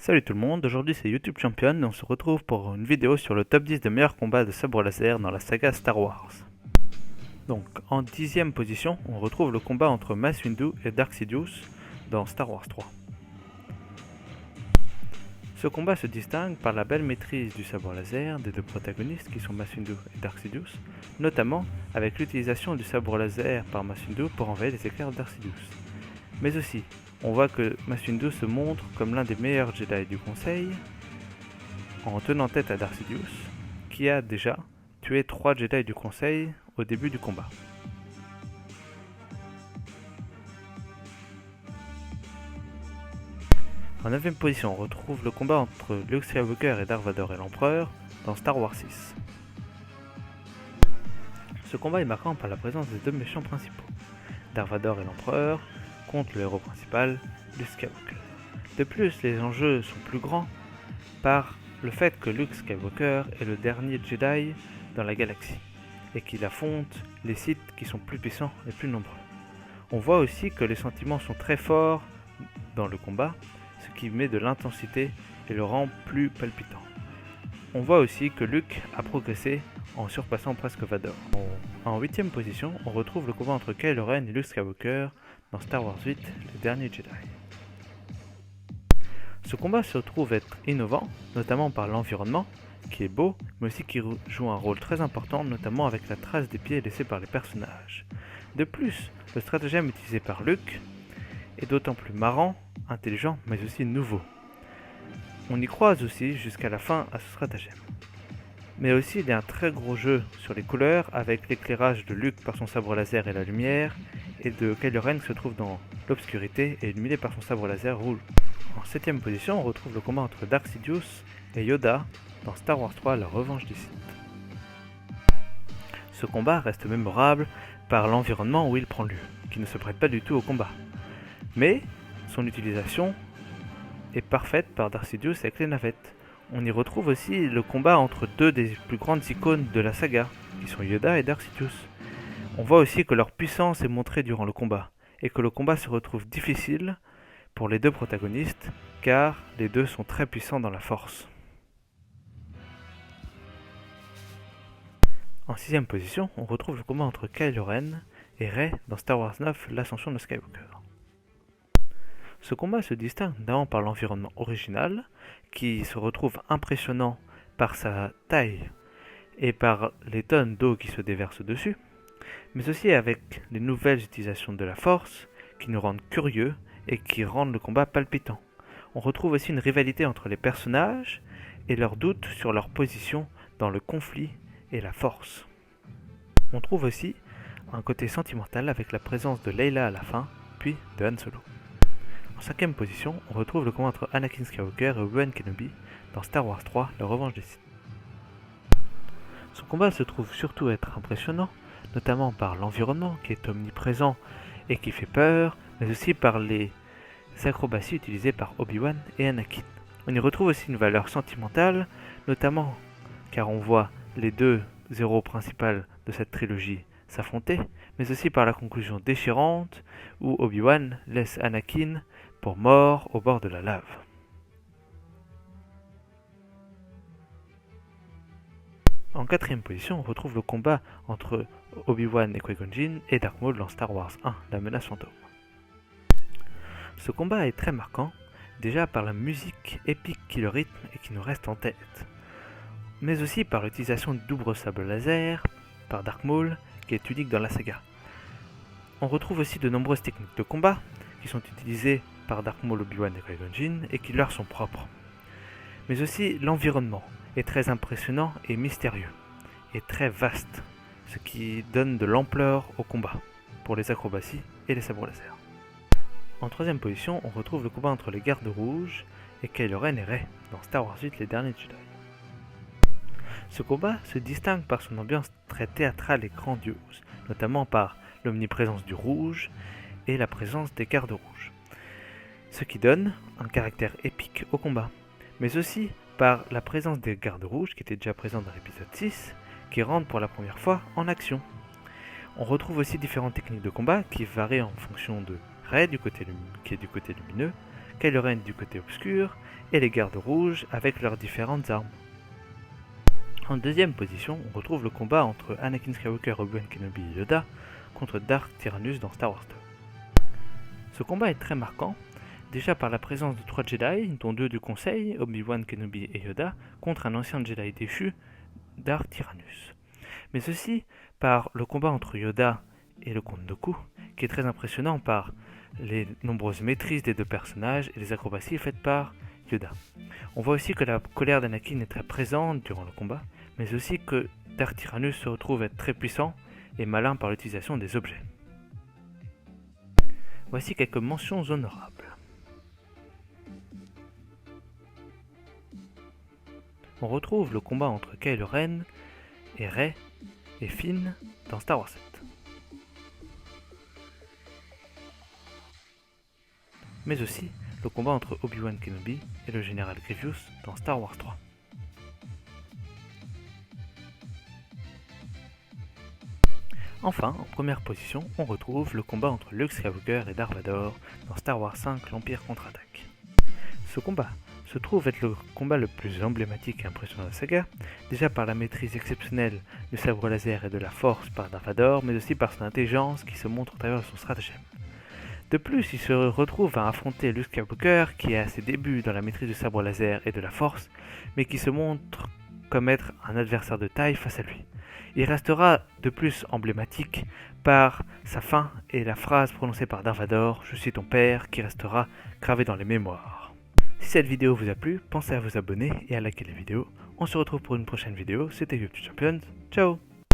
Salut tout le monde, aujourd'hui c'est YouTube Champion et on se retrouve pour une vidéo sur le top 10 des meilleurs combats de sabre laser dans la saga Star Wars. Donc en 10ème position, on retrouve le combat entre Mace Windu et Dark Sidious dans Star Wars 3. Ce combat se distingue par la belle maîtrise du sabre laser des deux protagonistes qui sont Mace Windu et Dark Sidious, notamment avec l'utilisation du sabre laser par Mace Windu pour envoyer les éclairs de Dark Sidious. Mais aussi, on voit que Mace Windu se montre comme l'un des meilleurs Jedi du Conseil en tenant tête à Dark Sidious, qui a déjà tué 3 Jedi du Conseil au début du combat. En 9ème position, on retrouve le combat entre Luke Skywalker et Dark Vador et l'Empereur dans Star Wars 6. Ce combat est marquant par la présence des deux méchants principaux, Dark Vador et l'Empereur, contre le héros principal, Luke Skywalker. De plus, les enjeux sont plus grands par le fait que Luke Skywalker est le dernier Jedi dans la galaxie et qu'il affronte les Sith qui sont plus puissants et plus nombreux. On voit aussi que les sentiments sont très forts dans le combat, ce qui met de l'intensité et le rend plus palpitant. On voit aussi que Luke a progressé en surpassant presque Vador. En 8ème position, on retrouve le combat entre Kylo Ren et Luke Skywalker dans Star Wars 8, les derniers Jedi. Ce combat se trouve être innovant, notamment par l'environnement, qui est beau, mais aussi qui joue un rôle très important, notamment avec la trace des pieds laissés par les personnages. De plus, le stratagème utilisé par Luke est d'autant plus marrant, intelligent, mais aussi nouveau. On y croise aussi jusqu'à la fin à ce stratagème. Mais aussi il y a un très gros jeu sur les couleurs, avec l'éclairage de Luke par son sabre laser et la lumière, et de Kylo Ren qui se trouve dans l'obscurité et illuminé par son sabre laser rouge. En 7ème position, on retrouve le combat entre Dark Sidious et Yoda dans Star Wars 3, la revanche des Sith. Ce combat reste mémorable par l'environnement où il prend lieu, qui ne se prête pas du tout au combat. Mais son utilisation est parfaite par Dark Sidious avec les navettes. On y retrouve aussi le combat entre deux des plus grandes icônes de la saga, qui sont Yoda et Dark Sidious. On voit aussi que leur puissance est montrée durant le combat, et que le combat se retrouve difficile pour les deux protagonistes, car les deux sont très puissants dans la force. En 6ème position, on retrouve le combat entre Kylo Ren et Rey dans Star Wars 9, l'ascension de Skywalker. Ce combat se distingue d'abord par l'environnement original, qui se retrouve impressionnant par sa taille et par les tonnes d'eau qui se déversent dessus, mais aussi avec les nouvelles utilisations de la force, qui nous rendent curieux et qui rendent le combat palpitant. On retrouve aussi une rivalité entre les personnages et leurs doutes sur leur position dans le conflit et la force. On trouve aussi un côté sentimental avec la présence de Leila à la fin, puis de Han Solo. En 5ème position, on retrouve le combat entre Anakin Skywalker et Obi-Wan Kenobi dans Star Wars 3, la revanche des Sith. Ce combat se trouve surtout être impressionnant, notamment par l'environnement qui est omniprésent et qui fait peur, mais aussi par les acrobaties utilisées par Obi-Wan et Anakin. On y retrouve aussi une valeur sentimentale, notamment car on voit les deux héros principaux de cette trilogie s'affronter, mais aussi par la conclusion déchirante où Obi-Wan laisse Anakin pour mort au bord de la lave. En 4ème position, on retrouve le combat entre Obi-Wan et Qui-Gon Jinn et Dark Maul dans Star Wars 1, la menace fantôme. Ce combat est très marquant, déjà par la musique épique qui le rythme et qui nous reste en tête, mais aussi par l'utilisation du double sabre laser par Dark Maul qui est unique dans la saga. On retrouve aussi de nombreuses techniques de combat qui sont utilisées par Dark Maul, Obi-Wan et Qui-Gon Jinn et qui leur sont propres. Mais aussi l'environnement est très impressionnant et mystérieux, et très vaste, ce qui donne de l'ampleur au combat pour les acrobaties et les sabres laser. En 3ème position, on retrouve le combat entre les gardes rouges et Kylo Ren et Rey dans Star Wars 8, les derniers Jedi. Ce combat se distingue par son ambiance très théâtrale et grandiose, notamment par l'omniprésence du rouge et la présence des gardes rouges, ce qui donne un caractère épique au combat, mais aussi par la présence des gardes rouges qui étaient déjà présents dans l'épisode 6, qui rentrent pour la première fois en action. On retrouve aussi différentes techniques de combat qui varient en fonction de Rey qui est du côté lumineux, Kylo Ren du côté obscur et les gardes rouges avec leurs différentes armes. En deuxième position, on retrouve le combat entre Anakin Skywalker, Obi-Wan Kenobi et Yoda contre Darth Tyrannus dans Star Wars 2. Ce combat est très marquant, déjà par la présence de 3 Jedi, dont 2 du Conseil, Obi-Wan Kenobi et Yoda, contre un ancien Jedi déchu, Darth Tyrannus. Mais aussi par le combat entre Yoda et le comte Dooku, qui est très impressionnant par les nombreuses maîtrises des deux personnages et les acrobaties faites par Yoda. On voit aussi que la colère d'Anakin est très présente durant le combat, mais aussi que Darth Tyrannus se retrouve être très puissant et malin par l'utilisation des objets. Voici quelques mentions honorables. On retrouve le combat entre Kylo Ren et Rey et Finn dans Star Wars 7. Mais aussi le combat entre Obi-Wan Kenobi et le général Grievous dans Star Wars 3. Enfin, en première position, on retrouve le combat entre Luke Skywalker et Darth Vader dans Star Wars 5 l'Empire contre-attaque. Ce combat se trouve être le combat le plus emblématique et impressionnant de la saga, déjà par la maîtrise exceptionnelle du sabre laser et de la force par Darth Vader, mais aussi par son intelligence qui se montre au travers de son stratagème. De plus, il se retrouve à affronter Luke Skywalker qui est à ses débuts dans la maîtrise du sabre laser et de la force, mais qui se montre comme être un adversaire de taille face à lui. Il restera de plus emblématique par sa fin et la phrase prononcée par Darth Vader « Je suis ton père » qui restera gravée dans les mémoires. Si cette vidéo vous a plu, pensez à vous abonner et à liker la vidéo. On se retrouve pour une prochaine vidéo, c'était YouTube Champions, ciao.